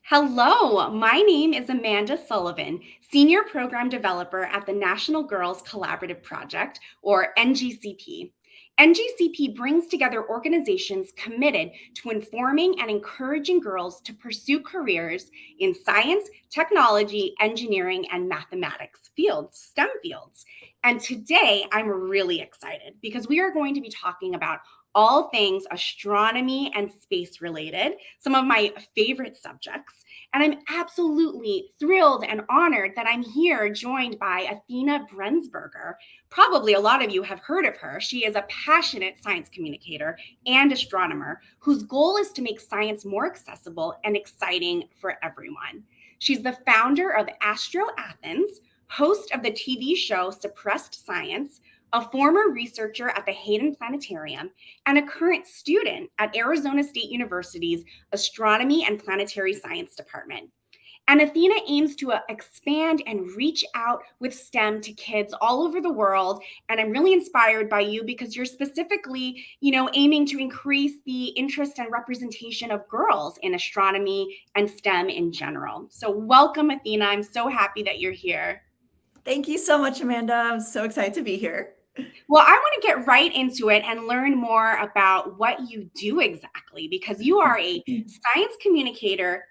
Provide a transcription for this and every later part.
Hello, my name is Amanda Sullivan, Senior Program Developer at the National Girls Collaborative Project, or NGCP. NGCP brings together organizations committed to informing and encouraging girls to pursue careers in science, technology, engineering, and mathematics fields, STEM fields. And today I'm really excited because we are going to be talking about all things astronomy and space related, some of my favorite subjects. And I'm absolutely thrilled and honored that I'm here joined by Athena Brensberger. Probably a lot of you have heard of her. She is a passionate science communicator and astronomer whose goal is to make science more accessible and exciting for everyone. She's the founder of Astroathens, host of the TV show Suppressed Science, a former researcher at the Hayden Planetarium, and a current student at Arizona State University's Astronomy and Planetary Science Department. And Athena aims to expand and reach out with STEM to kids all over the world. And I'm really inspired by you because you're specifically, aiming to increase the interest and representation of girls in astronomy and STEM in general. So welcome, Athena. I'm so happy that you're here. Thank you so much, Amanda. I'm so excited to be here. Well, I want to get right into it and learn more about what you do exactly, because you are a science communicator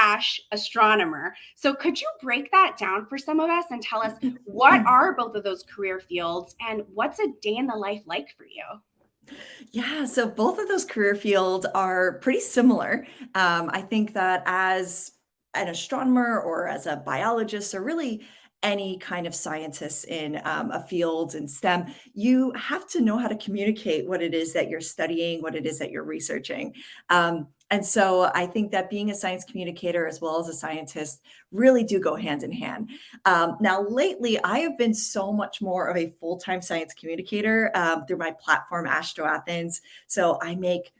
/ astronomer. So could you break that down for some of us and tell us what are both of those career fields and what's a day in the life like for you? Yeah, so both of those career fields are pretty similar. I think that as an astronomer or as a biologist or really any kind of scientist in a field in STEM, you have to know how to communicate what it is that you're studying, what it is that you're researching. And so I think that being a science communicator as well as a scientist really do go hand in hand. Now, lately, I have been so much more of a full-time science communicator through my platform, Astroathens. So I make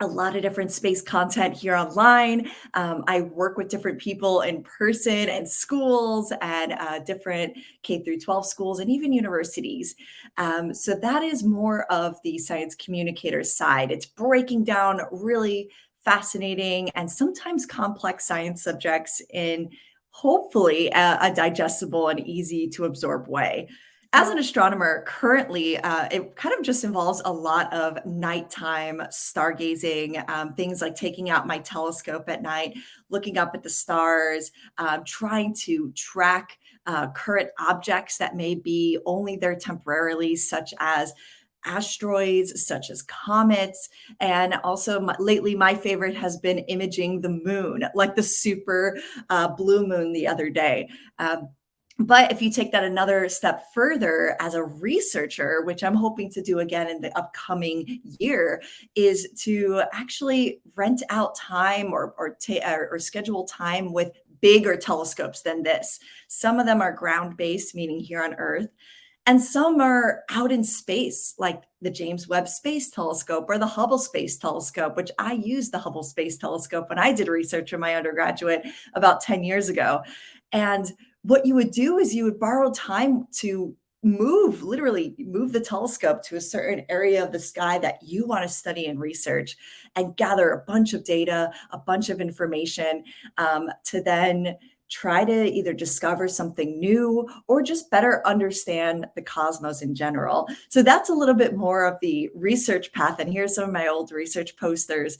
a lot of different space content here online. I work with different people in person and schools and different K through 12 schools and even universities. So that is more of the science communicator side. It's breaking down really fascinating and sometimes complex science subjects in hopefully a digestible and easy to absorb way. As an astronomer, currently, it kind of just involves a lot of nighttime stargazing, things like taking out my telescope at night, looking up at the stars, trying to track current objects that may be only there temporarily, such as asteroids, such as comets. And also, lately, my favorite has been imaging the moon, like the super blue moon the other day. But if you take that another step further as a researcher, which I'm hoping to do again in the upcoming year, is to actually rent out time or schedule time with bigger telescopes than this. Some of them are ground-based, meaning here on Earth, and some are out in space, like the James Webb Space Telescope or the Hubble Space Telescope, which I used the Hubble Space Telescope when I did research in my undergraduate about 10 years ago. And what you would do is you would borrow time to literally move the telescope to a certain area of the sky that you want to study and research and gather a bunch of data, a bunch of information to then try to either discover something new or just better understand the cosmos in general. So that's a little bit more of the research path. And here's some of my old research posters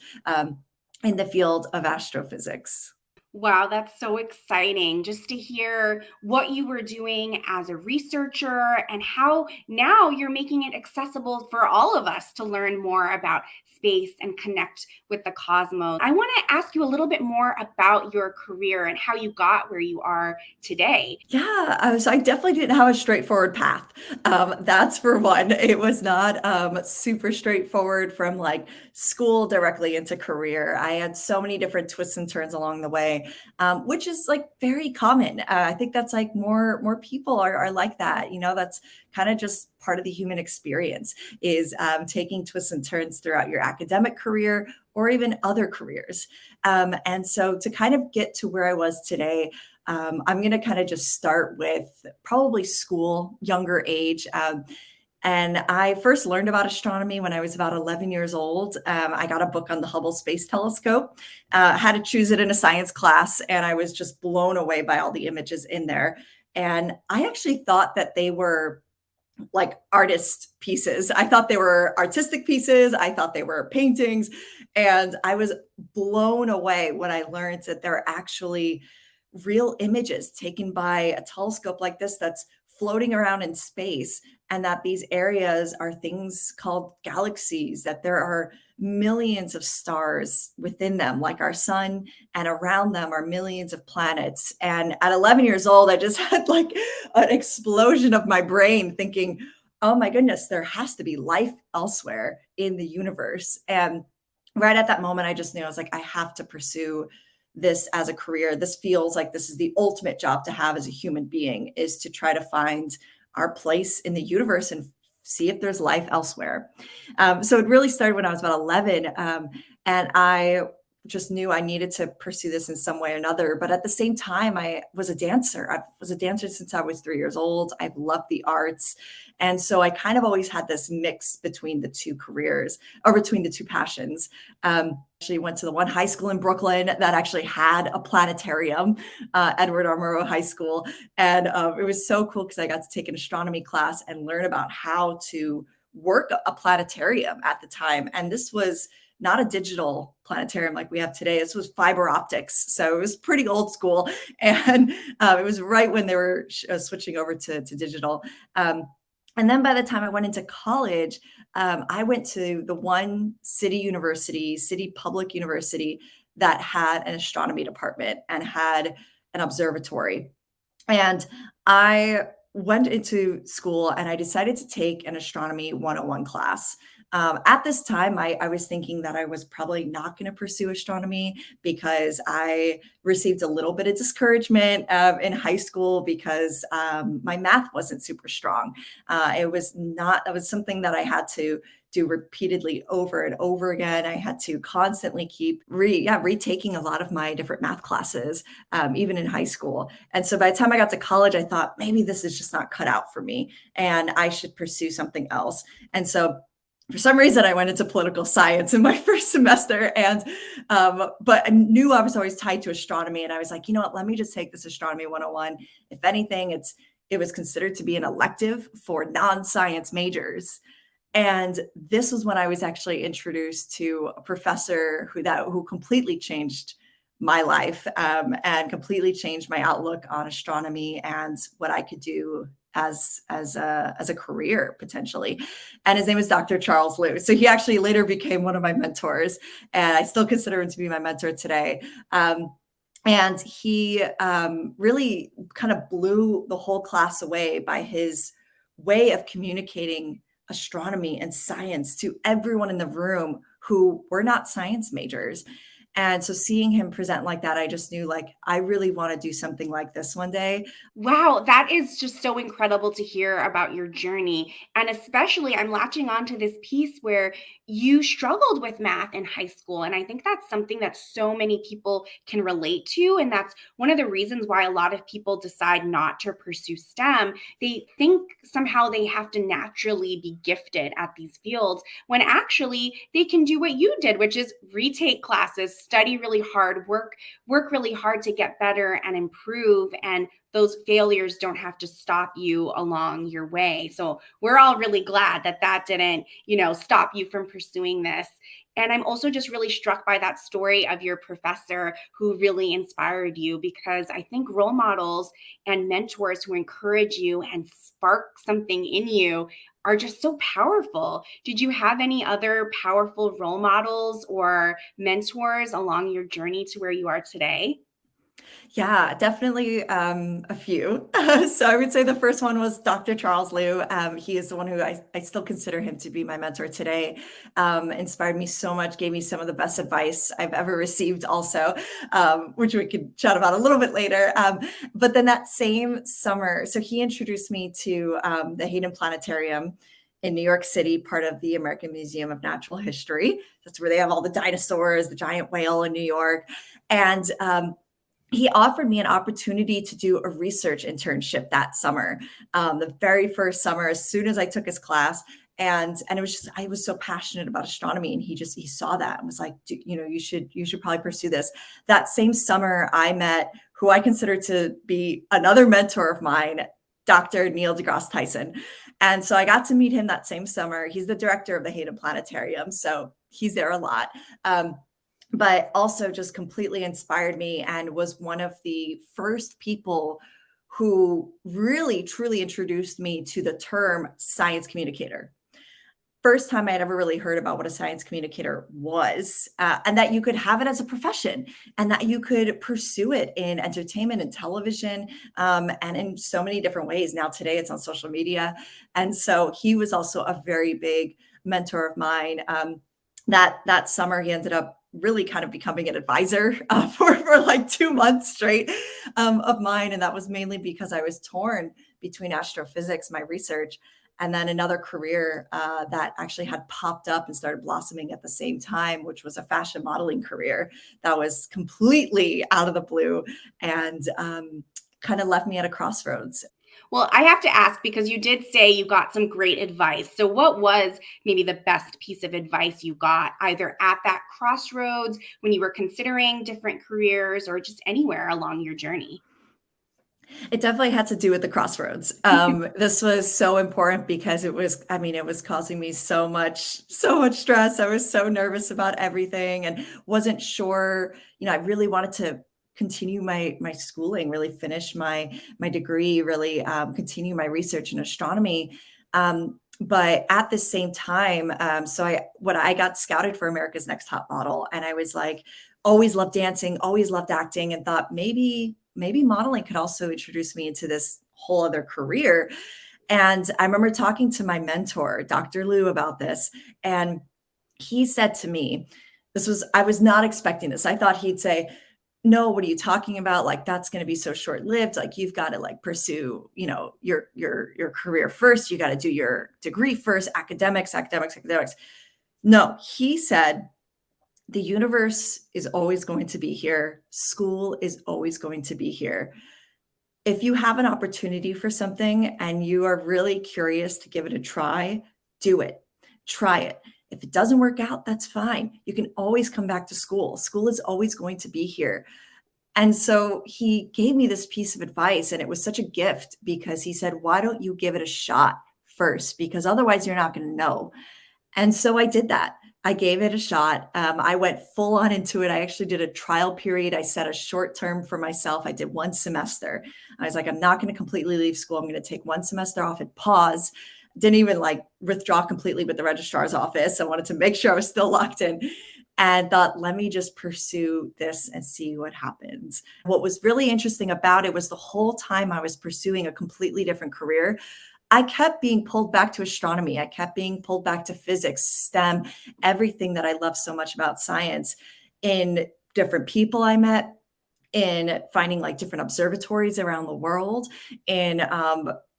in the field of astrophysics. Wow, that's so exciting just to hear what you were doing as a researcher and how now you're making it accessible for all of us to learn more about space and connect with the cosmos. I want to ask you a little bit more about your career and how you got where you are today. Yeah, so I definitely didn't have a straightforward path. That's for one. It was not super straightforward from like school directly into career. I had so many different twists and turns along the way, which is like very common. I think that's like more people are like that. That's kind of just part of the human experience is taking twists and turns throughout your academic career or even other careers. And so to kind of get to where I was today, I'm going to kind of just start with probably school, younger age. And I first learned about astronomy when I was about 11 years old. I got a book on the Hubble Space Telescope, had to choose it in a science class, and I was just blown away by all the images in there. And I actually thought that they were like artist pieces. I thought they were artistic pieces. I thought they were paintings. And I was blown away when I learned that they're actually real images taken by a telescope like this that's floating around in space, and that these areas are things called galaxies, that there are millions of stars within them, like our sun, and around them are millions of planets. And at 11 years old, I just had like an explosion of my brain thinking, oh my goodness, there has to be life elsewhere in the universe. And right at that moment, I just knew, I was like, I have to pursue this as a career. This feels like this is the ultimate job to have as a human being, is to try to find our place in the universe and see if there's life elsewhere. So it really started when I was about 11. And I just knew I needed to pursue this in some way or another. But at the same time, I was a dancer. I was a dancer since I was 3 years old. I've loved the arts. And so I kind of always had this mix between the two careers, or between the two passions. Actually went to the one high school in Brooklyn that actually had a planetarium, Edward R. Murrow High School. And it was so cool because I got to take an astronomy class and learn about how to work a planetarium at the time. And this was not a digital planetarium like we have today. This was fiber optics. So it was pretty old school. And it was right when they were switching over to digital. And then by the time I went into college, I went to the one city public university that had an astronomy department and had an observatory. And I went into school and I decided to take an astronomy 101 class. At this time, I was thinking that I was probably not going to pursue astronomy because I received a little bit of discouragement in high school because my math wasn't super strong. That was something that I had to do repeatedly over and over again. I had to constantly keep retaking a lot of my different math classes, even in high school. And so by the time I got to college, I thought maybe this is just not cut out for me and I should pursue something else. And so for some reason, I went into political science in my first semester, but I knew I was always tied to astronomy. And I was like, you know what, let me just take this astronomy 101. If anything, it was considered to be an elective for non-science majors. And this was when I was actually introduced to a professor who completely changed my life, and completely changed my outlook on astronomy and what I could do as a career potentially. And his name is Dr. Charles Liu. So he actually later became one of my mentors, and I still consider him to be my mentor today. And he really kind of blew the whole class away by his way of communicating astronomy and science to everyone in the room who were not science majors. And so seeing him present like that, I just knew, like, I really want to do something like this one day. Wow, that is just so incredible to hear about your journey. And especially, I'm latching on to this piece where you struggled with math in high school. And I think that's something that so many people can relate to. And that's one of the reasons why a lot of people decide not to pursue STEM. They think somehow they have to naturally be gifted at these fields, when actually they can do what you did, which is retake classes, study really hard, work really hard to get better and improve. And those failures don't have to stop you along your way. So we're all really glad that that didn't, stop you from pursuing this. And I'm also just really struck by that story of your professor who really inspired you, because I think role models and mentors who encourage you and spark something in you are just so powerful. Did you have any other powerful role models or mentors along your journey to where you are today? Yeah, definitely a few. So I would say the first one was Dr. Charles Liu. He is the one who I still consider him to be my mentor today. Inspired me so much, gave me some of the best advice I've ever received also, which we could chat about a little bit later. But then that same summer, so he introduced me to the Hayden Planetarium. in New York City, part of the American Museum of Natural History. That's where they have all the dinosaurs, the giant whale in New York. And he offered me an opportunity to do a research internship that summer, the very first summer, as soon as I took his class. And it was just, I was so passionate about astronomy, and he saw that and was like, you should probably pursue this. That same summer, I met who I consider to be another mentor of mine, Dr. Neil deGrasse Tyson. And so I got to meet him that same summer. He's the director of the Hayden Planetarium, so he's there a lot. But also just completely inspired me and was one of the first people who really, truly introduced me to the term science communicator. First time I had ever really heard about what a science communicator was, and that you could have it as a profession, and that you could pursue it in entertainment and television, and in so many different ways. Now today it's on social media. And so he was also a very big mentor of mine. That summer he ended up really kind of becoming an advisor for like 2 months straight of mine. And that was mainly because I was torn between astrophysics, my research, and then another career that actually had popped up and started blossoming at the same time, which was a fashion modeling career that was completely out of the blue and kind of left me at a crossroads. Well, I have to ask because you did say you got some great advice. So, what was maybe the best piece of advice you got either at that crossroads when you were considering different careers or just anywhere along your journey? It definitely had to do with the crossroads. This was so important because it was causing me so much stress. I was so nervous about everything and wasn't sure, I really wanted to continue my schooling, really finish my degree, really continue my research in astronomy. But at the same time, I got scouted for America's Next Top Model, and I was like, always loved dancing, always loved acting, and thought maybe modeling could also introduce me into this whole other career. And I remember talking to my mentor, Dr. Liu, about this, and he said to me, I was not expecting this. I thought he'd say, no, what are you talking about? Like, that's going to be so short lived. Like, you've got to like pursue, your career first. You got to do your degree first, academics. No, he said, the universe is always going to be here. School is always going to be here. If you have an opportunity for something and you are really curious to give it a try, do it. Try it. If it doesn't work out, that's fine. You can always come back to school. School is always going to be here. And so he gave me this piece of advice, and it was such a gift because he said, why don't you give it a shot first? Because otherwise you're not going to know. And so I did that. I gave it a shot. I went full on into it. I actually did a trial period. I set a short term for myself. I did 1 semester. I was like, I'm not going to completely leave school. I'm going to take 1 semester off and pause. Didn't even like withdraw completely with the registrar's office. I wanted to make sure I was still locked in, and thought, let me just pursue this and see what happens. What was really interesting about it was the whole time I was pursuing a completely different career, I kept being pulled back to astronomy. I kept being pulled back to physics, STEM, everything that I love so much about science, in different people I met, in finding like different observatories around the world, and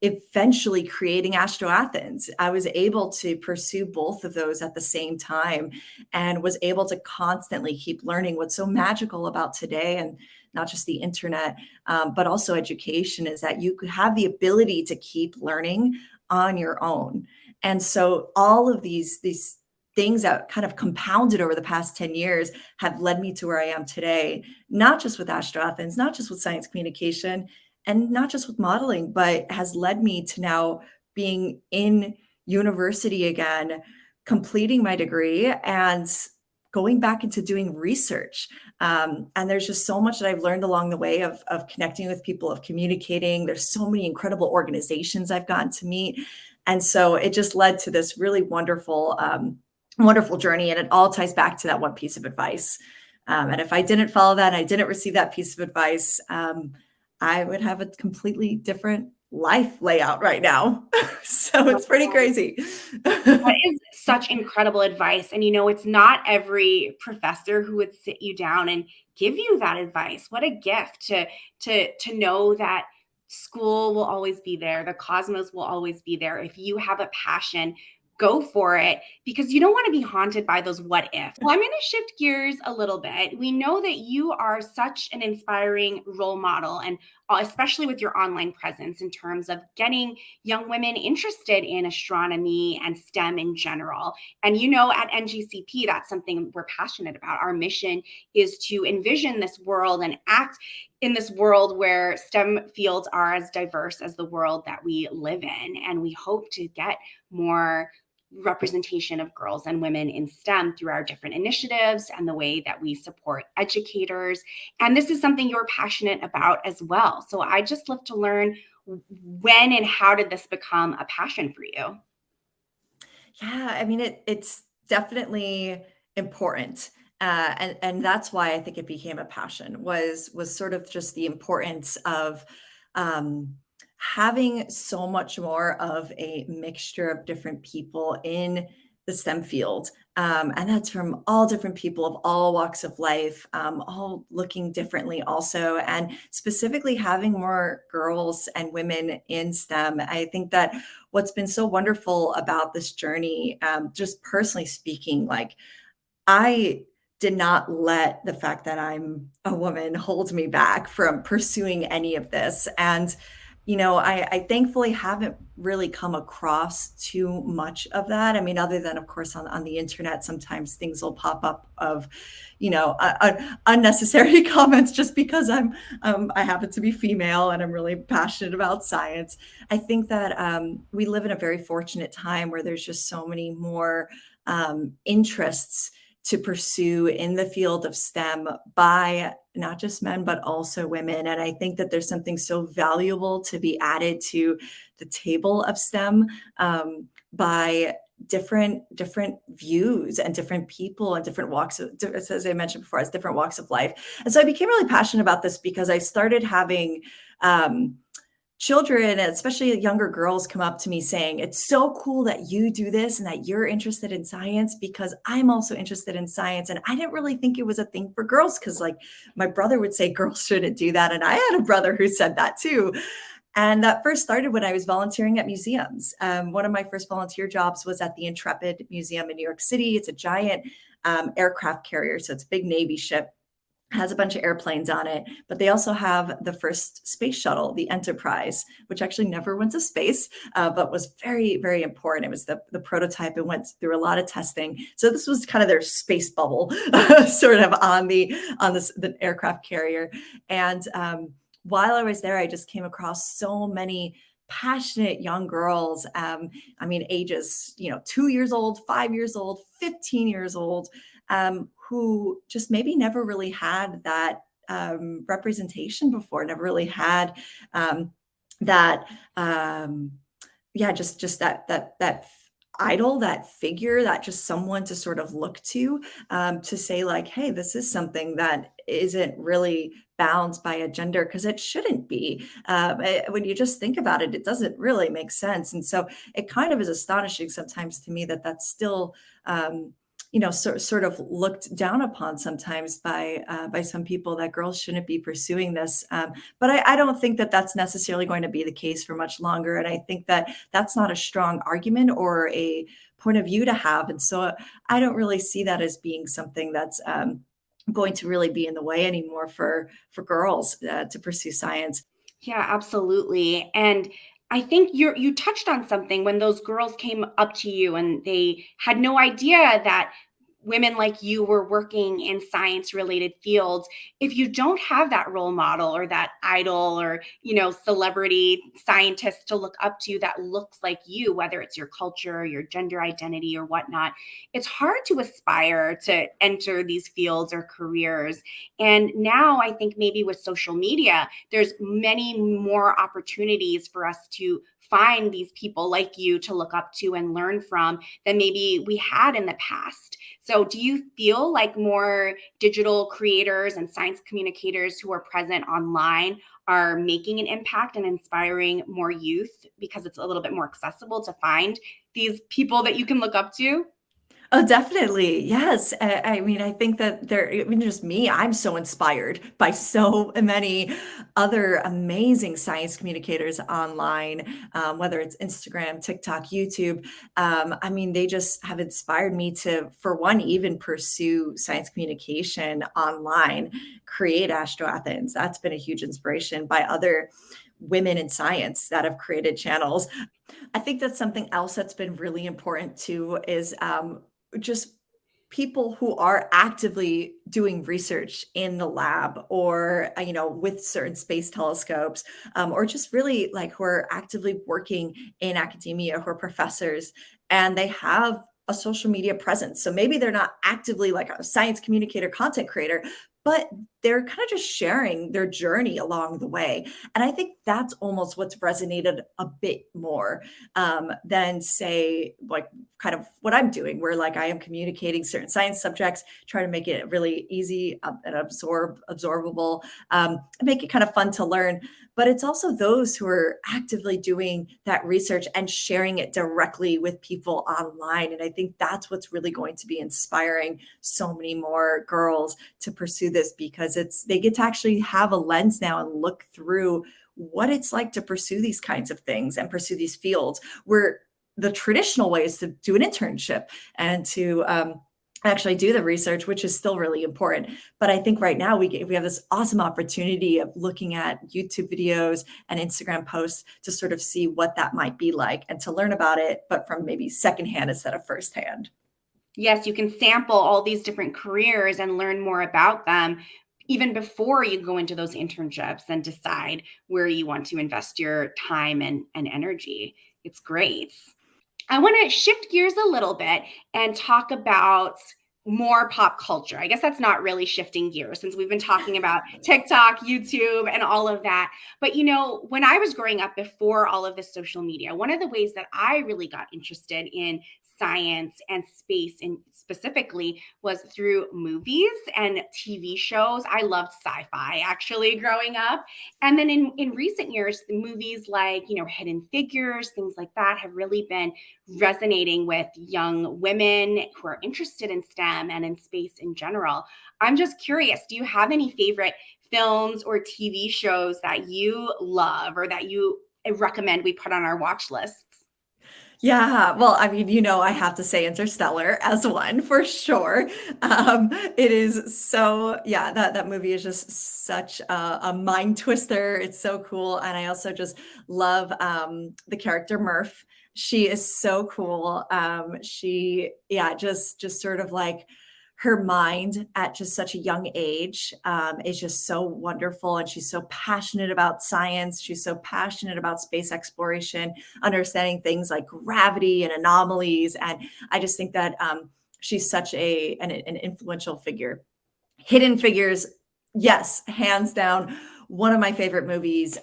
eventually creating Astroathens. I was able to pursue both of those at the same time and was able to constantly keep learning. What's so magical about today, and not just the internet, but also education, is that you have the ability to keep learning on your own. And so all of these things that kind of compounded over the past 10 years have led me to where I am today, not just with Astroathens, not just with science communication, and not just with modeling, but has led me to now being in university again, completing my degree and going back into doing research. And there's just so much that I've learned along the way of connecting with people, of communicating. There's so many incredible organizations I've gotten to meet. And so it just led to this really wonderful journey. And it all ties back to that one piece of advice. And if I didn't follow that and I didn't receive that piece of advice, I would have a completely different life layout right now. So it's pretty crazy. That is such incredible advice. And it's not every professor who would sit you down and give you that advice. What a gift to know that School will always be there. The cosmos will always be there. If you have a passion, go for it, because you don't want to be haunted by those what if. Well, I'm going to shift gears a little bit. We know that you are such an inspiring role model, and especially with your online presence in terms of getting young women interested in astronomy and STEM in general. And at NGCP, that's something we're passionate about. Our mission is to envision this world and act in this world where STEM fields are as diverse as the world that we live in. And we hope to get more representation of girls and women in STEM through our different initiatives and the way that we support educators. And this is something you're passionate about as well. So I just love to learn, when and how did this become a passion for you? Yeah, I mean, it's definitely important, and that's why I think it became a passion, was sort of just the importance of, um, having so much more of a mixture of different people in the STEM field, and that's from all different people of all walks of life, all looking differently also, and specifically having more girls and women in STEM. I think that what's been so wonderful about this journey, just personally speaking, like I did not let the fact that I'm a woman hold me back from pursuing any of this. And, I thankfully haven't really come across too much of that. I mean, other than, of course, on the internet, sometimes things will pop up of, unnecessary comments just because I happen to be female and I'm really passionate about science. I think that we live in a very fortunate time where there's just so many more interests to pursue in the field of STEM by not just men, but also women. And I think that there's something so valuable to be added to the table of STEM, by different views and different people and different walks of, as I mentioned before, as different walks of life. And so I became really passionate about this because I started having children, and especially younger girls, come up to me saying, "It's so cool that you do this and that you're interested in science, because I'm also interested in science." And I didn't really think it was a thing for girls because, like, my brother would say girls shouldn't do that. And I had a brother who said that too. And that first started when I was volunteering at museums. One of my first volunteer jobs was at the Intrepid Museum in New York City. It's a giant aircraft carrier, so it's a big Navy ship, has a bunch of airplanes on it, but they also have the first space shuttle, the Enterprise, which actually never went to space, but was very, very important. It was the prototype and went through a lot of testing. So this was kind of their space bubble, sort of the aircraft carrier. And while I was there, I just came across so many passionate young girls. I mean, ages 2 years old, 5 years old, 15 years old, who just maybe never really had that representation before, never really had that, yeah, just that idol, that figure, that just someone to sort of look to say like, hey, this is something that isn't really bound by a gender, because it shouldn't be. When you just think about it, it doesn't really make sense. And so it kind of is astonishing sometimes to me that that's still sort of looked down upon sometimes by some people, that girls shouldn't be pursuing this. But I don't think that that's necessarily going to be the case for much longer. And I think that that's not a strong argument or a point of view to have. And so I don't really see that as being something that's going to really be in the way anymore for girls to pursue science. Yeah, absolutely. And I think you touched on something when those girls came up to you and they had no idea that women like you were working in science related fields. If you don't have that role model or that idol or celebrity scientist to look up to that looks like you, whether it's your culture, your gender identity, or whatnot, it's hard to aspire to enter these fields or careers. And now I think maybe with social media, there's many more opportunities for us to find these people like you to look up to and learn from than maybe we had in the past. So do you feel like more digital creators and science communicators who are present online are making an impact and inspiring more youth because it's a little bit more accessible to find these people that you can look up to? Oh, definitely. Yes. I mean, I think that I mean, just me, I'm so inspired by so many other amazing science communicators online, whether it's Instagram, TikTok, YouTube. I mean, they just have inspired me to, for one, even pursue science communication online, create Astroathens. That's been a huge inspiration by other women in science that have created channels. I think that's something else that's been really important too is just people who are actively doing research in the lab or with certain space telescopes, or just really like who are actively working in academia, who are professors, and they have a social media presence. So maybe they're not actively like a science communicator, content creator, but they're kind of just sharing their journey along the way. And I think that's almost what's resonated a bit more than say like kind of what I'm doing, where like I am communicating certain science subjects, try to make it really easy and absorbable, and make it kind of fun to learn. But it's also those who are actively doing that research and sharing it directly with people online. And I think that's what's really going to be inspiring so many more girls to pursue this, because they get to actually have a lens now and look through what it's like to pursue these kinds of things and pursue these fields, where the traditional way is to do an internship and to actually do the research, which is still really important. But I think right now we have this awesome opportunity of looking at YouTube videos and Instagram posts to sort of see what that might be like and to learn about it, but from maybe secondhand instead of firsthand. Yes, you can sample all these different careers and learn more about them even before you go into those internships and decide where you want to invest your time and energy. It's great. I want to shift gears a little bit and talk about more pop culture. I guess that's not really shifting gears since we've been talking about TikTok, YouTube, and all of that. But when I was growing up before all of this social media, one of the ways that I really got interested in science and space and specifically was through movies and TV shows. I loved sci-fi actually growing up. And then in recent years, the movies like, Hidden Figures, things like that have really been resonating with young women who are interested in STEM and in space in general. I'm just curious, do you have any favorite films or TV shows that you love or that you recommend we put on our watch lists? Yeah, well, I mean, I have to say Interstellar as one for sure. It is so, yeah, that movie is just such a mind twister. It's so cool, and I also just love the character Murph. She is so cool. Yeah, just sort of like her mind at just such a young age is just so wonderful, and she's so passionate about science. She's so passionate about space exploration, understanding things like gravity and anomalies. And I just think that she's such an influential figure. Hidden Figures, yes, hands down. One of my favorite movies.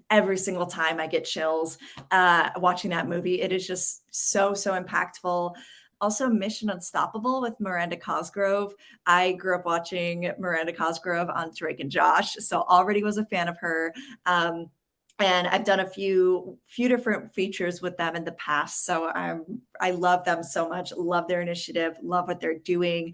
Every single time I get chills watching that movie. It is just so impactful. Also, Mission Unstoppable with Miranda Cosgrove. I grew up watching Miranda Cosgrove on Drake and Josh, so already was a fan of her. And I've done a few different features with them in the past, so I love them so much. Love their initiative. Love what they're doing.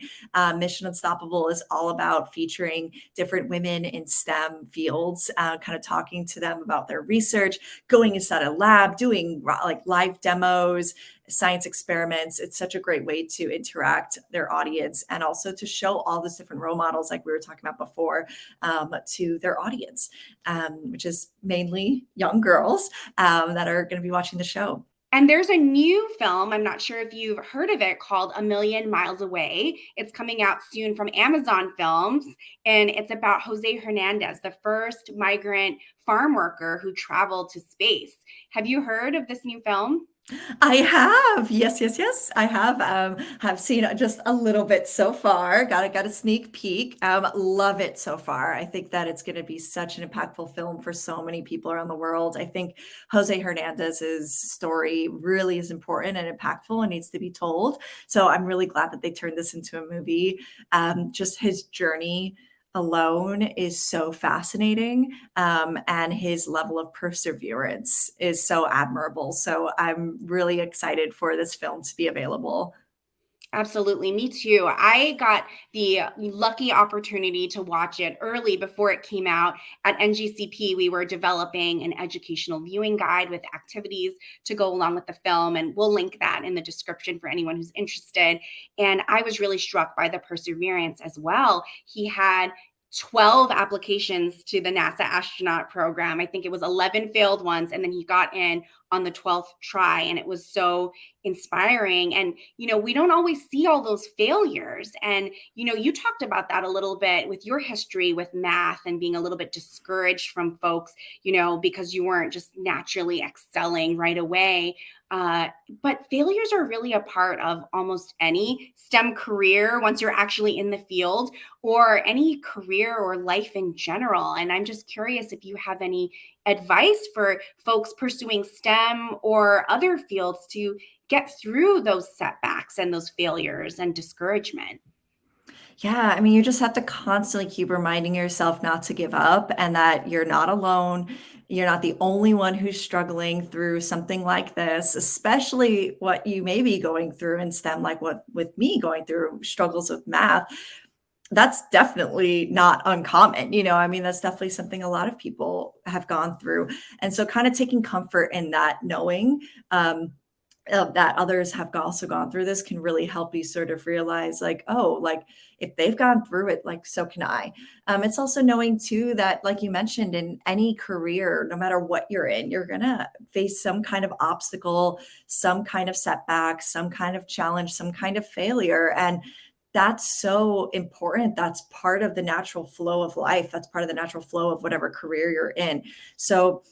Mission Unstoppable is all about featuring different women in STEM fields, kind of talking to them about their research, going inside a lab, doing like live demos, science experiments. It's such a great way to interact their audience and also to show all these different role models, like we were talking about before, to their audience, which is mainly young girls that are going to be watching the show. And there's a new film, I'm not sure if you've heard of it, called A Million Miles Away. It's coming out soon from Amazon Films, and it's about Jose Hernandez, the first migrant farm worker who traveled to space. Have you heard of this new film? I have. Yes. I have seen just a little bit so far. Got a sneak peek. Love it so far. I think that it's going to be such an impactful film for so many people around the world. I think Jose Hernandez's story really is important and impactful and needs to be told. So I'm really glad that they turned this into a movie. Just his journey alone is so fascinating, and his level of perseverance is so admirable. So I'm really excited for this film to be available. Absolutely, me too. I got the lucky opportunity to watch it early before it came out. At NGCP, we were developing an educational viewing guide with activities to go along with the film, and we'll link that in the description for anyone who's interested. And I was really struck by the perseverance as well. He had 12 applications to the NASA astronaut program. I think it was 11 failed ones, and then he got in on the 12th try, and it was so inspiring. And we don't always see all those failures. And you talked about that a little bit with your history with math and being a little bit discouraged from folks, because you weren't just naturally excelling right away. But failures are really a part of almost any STEM career once you're actually in the field, or any career or life in general. And I'm just curious if you have any advice for folks pursuing STEM or other fields to get through those setbacks and those failures and discouragement. Yeah, I mean, you just have to constantly keep reminding yourself not to give up and that you're not alone. You're not the only one who's struggling through something like this, especially what you may be going through in STEM, like what with me going through struggles with math. That's definitely not uncommon. I mean, that's definitely something a lot of people have gone through. And so kind of taking comfort in that, knowing that others have also gone through this can really help you sort of realize like, oh, like if they've gone through it, like so can I. It's also knowing too that, like you mentioned, in any career, no matter what you're in, you're gonna face some kind of obstacle, some kind of setback, some kind of challenge, some kind of failure. And that's so important. That's part of the natural flow of life. That's part of the natural flow of whatever career you're in. So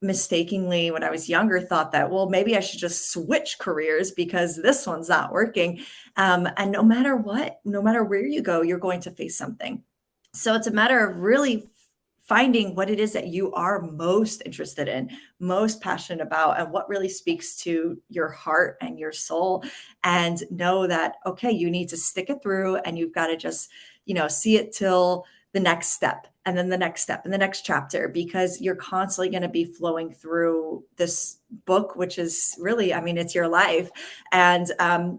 mistakenly when I was younger thought that, well, maybe I should just switch careers because this one's not working. And no matter what, no matter where you go, you're going to face something. So it's a matter of really finding what it is that you are most interested in, most passionate about, and what really speaks to your heart and your soul. And know that, okay, you need to stick it through and you've got to just, see it till the next step and then the next step and the next chapter, because you're constantly going to be flowing through this book, which is really, I mean, it's your life. And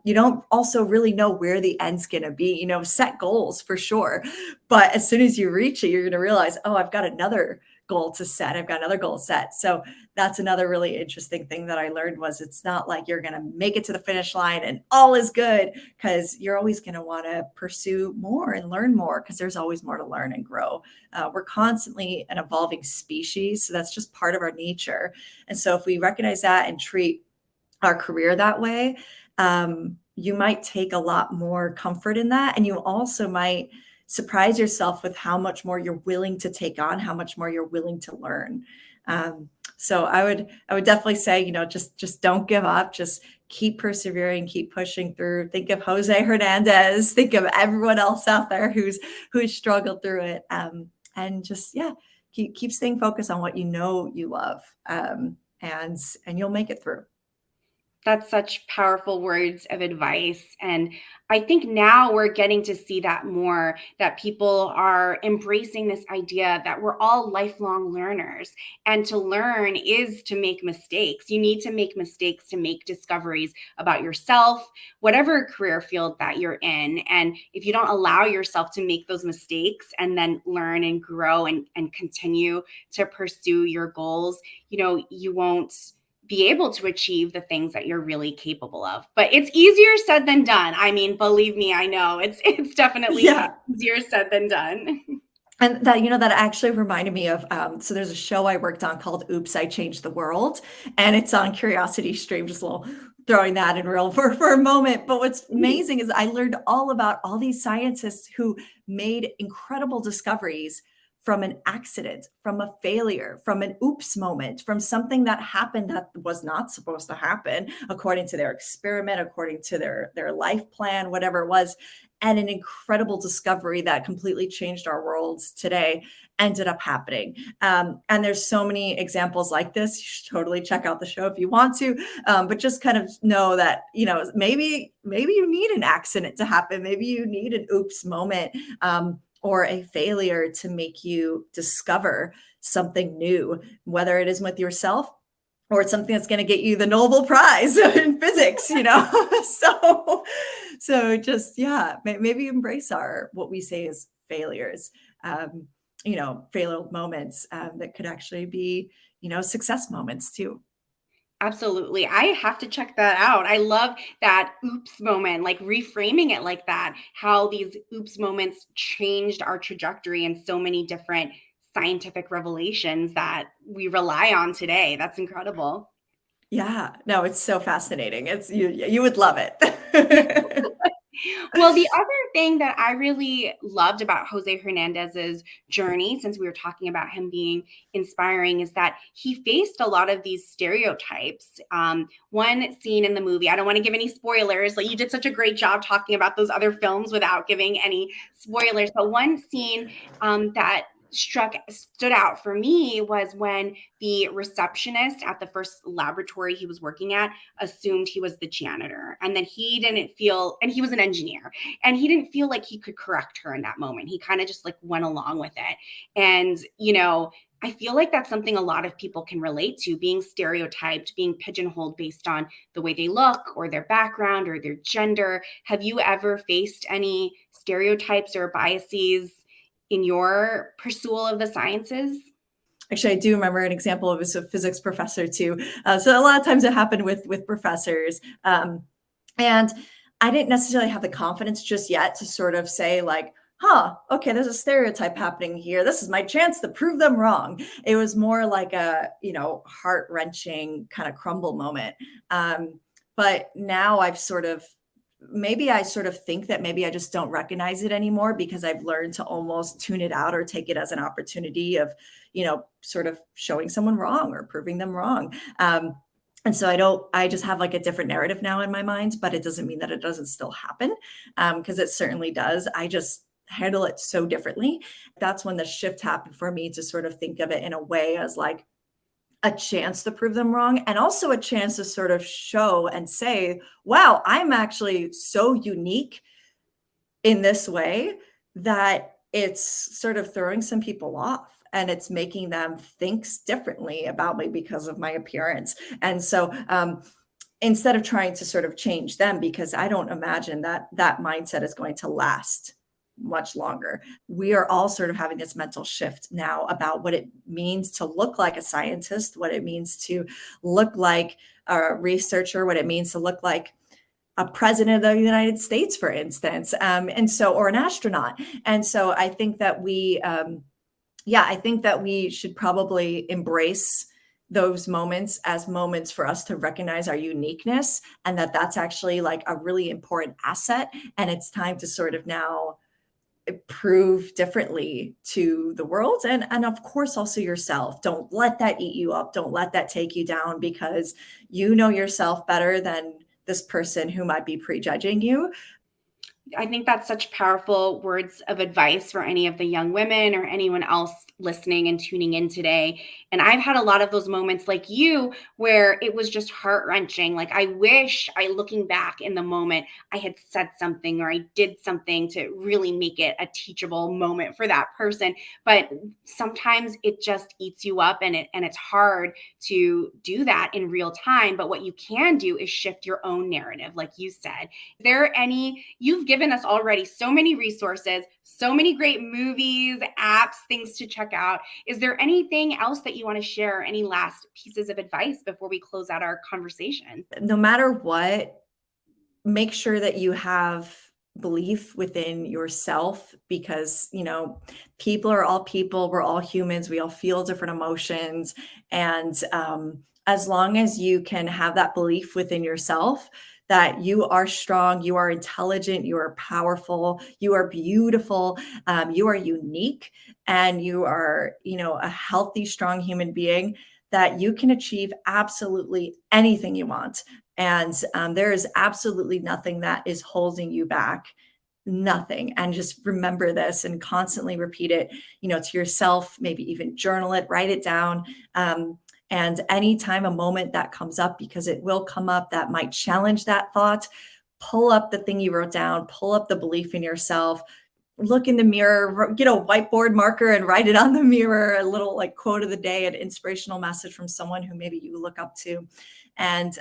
you don't also really know where the end's going to be. Set goals for sure. But as soon as you reach it, you're going to realize, oh, I've got another goal to set. I've got another goal set. So that's another really interesting thing that I learned was it's not like you're going to make it to the finish line and all is good, because you're always going to want to pursue more and learn more, because there's always more to learn and grow. We're constantly an evolving species. So that's just part of our nature. And so if we recognize that and treat our career that way, you might take a lot more comfort in that. And you also might surprise yourself with how much more you're willing to take on, how much more you're willing to learn. So I would definitely say, just don't give up, just keep persevering, keep pushing through. Think of Jose Hernandez, think of everyone else out there who's struggled through it. And just, yeah, keep staying focused on what you love. And you'll make it through. That's such powerful words of advice. And I think now we're getting to see that more, that people are embracing this idea that we're all lifelong learners. And to learn is to make mistakes. You need to make mistakes to make discoveries about yourself, whatever career field that you're in. And if you don't allow yourself to make those mistakes and then learn and grow and continue to pursue your goals, you won't be able to achieve the things that you're really capable of. But it's easier said than done. I mean, believe me, I know it's definitely Yeah. easier said than done. And that actually reminded me of, so there's a show I worked on called Oops, I Changed the World. And it's on Curiosity Stream, just a little throwing that in real for a moment. But what's amazing is I learned all about all these scientists who made incredible discoveries from an accident, from a failure, from an oops moment, from something that happened that was not supposed to happen, according to their experiment, according to their life plan, whatever it was. And an incredible discovery that completely changed our worlds today ended up happening. And there's so many examples like this. You should totally check out the show if you want to, but just kind of know that, maybe you need an accident to happen. Maybe you need an oops moment, or a failure to make you discover something new, whether it is with yourself or it's something that's going to get you the Nobel Prize in physics, so just, yeah, maybe embrace what we say is failures, failed moments that could actually be, success moments too. Absolutely. I have to check that out. I love that oops moment, like reframing it like that, how these oops moments changed our trajectory in so many different scientific revelations that we rely on today. That's incredible. Yeah, no, it's so fascinating. You would love it. Well, the other thing that I really loved about Jose Hernandez's journey, since we were talking about him being inspiring, is that he faced a lot of these stereotypes. One scene in the movie, I don't want to give any spoilers, like you did such a great job talking about those other films without giving any spoilers, but one scene that stood out for me was when the receptionist at the first laboratory he was working at assumed he was the janitor, and then he didn't feel, and he was an engineer, and he didn't feel like he could correct her in that moment. He kind of just like went along with it. And I feel like that's something a lot of people can relate to, being stereotyped, being pigeonholed based on the way they look or their background or their gender. Have you ever faced any stereotypes or biases in your pursuit of the sciences? Actually, I do remember an example of a physics professor too. So a lot of times it happened with professors, and I didn't necessarily have the confidence just yet to sort of say like, "Huh, okay, there's a stereotype happening here. This is my chance to prove them wrong." It was more like a heart wrenching kind of crumble moment. But now I've sort of maybe I sort of think that maybe I just don't recognize it anymore because I've learned to almost tune it out or take it as an opportunity of, sort of showing someone wrong or proving them wrong. And so I just have like a different narrative now in my mind, but it doesn't mean that it doesn't still happen, because it certainly does. I just handle it so differently. That's when the shift happened for me to sort of think of it in a way as like, a chance to prove them wrong and also a chance to sort of show and say, wow, I'm actually so unique in this way that it's sort of throwing some people off and it's making them think differently about me because of my appearance. And so instead of trying to sort of change them, because I don't imagine that that mindset is going to last much longer. We are all sort of having this mental shift now about what it means to look like a scientist, what it means to look like a researcher, what it means to look like a president of the United States, for instance, or an astronaut. And so I think that I think that we should probably embrace those moments as moments for us to recognize our uniqueness and that that's actually like a really important asset. And it's time to sort of now prove differently to the world and of course also yourself. Don't let that eat you up. Don't let that take you down because you know yourself better than this person who might be prejudging you. I think that's such powerful words of advice for any of the young women or anyone else listening and tuning in today. And I've had a lot of those moments like you where it was just heart wrenching. Like, I wish looking back in the moment, I had said something or I did something to really make it a teachable moment for that person. But sometimes it just eats you up and it's hard to do that in real time. But what you can do is shift your own narrative, like you said. You've given us already so many resources, so many great movies, apps, things to check out. Is there anything else that you want to share? Any last pieces of advice before we close out our conversation? No matter what, make sure that you have belief within yourself because, people are all people. We're all humans. We all feel different emotions. And as long as you can have that belief within yourself, that you are strong, you are intelligent, you are powerful, you are beautiful, you are unique, and you are, a healthy, strong human being, that you can achieve absolutely anything you want. And there is absolutely nothing that is holding you back. Nothing. And just remember this and constantly repeat it, to yourself, maybe even journal it, write it down. And anytime a moment that comes up, because it will come up, that might challenge that thought, pull up the thing you wrote down, pull up the belief in yourself, look in the mirror, get a whiteboard marker and write it on the mirror, a little like quote of the day, an inspirational message from someone who maybe you look up to. And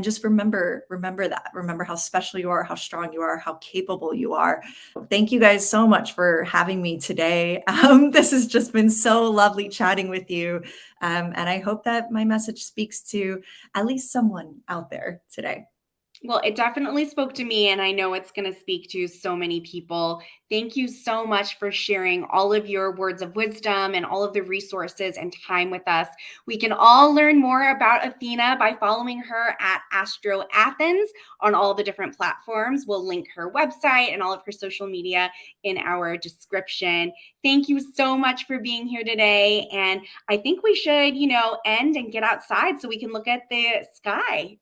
just remember that. Remember how special you are, how strong you are, how capable you are. Thank you guys so much for having me today. This has just been so lovely chatting with you. And I hope that my message speaks to at least someone out there today. Well, it definitely spoke to me, and I know it's going to speak to so many people. Thank you so much for sharing all of your words of wisdom and all of the resources and time with us. We can all learn more about Athena by following her at Astroathens on all the different platforms. We'll link her website and all of her social media in our description. Thank you so much for being here today. And I think we should, end and get outside so we can look at the sky.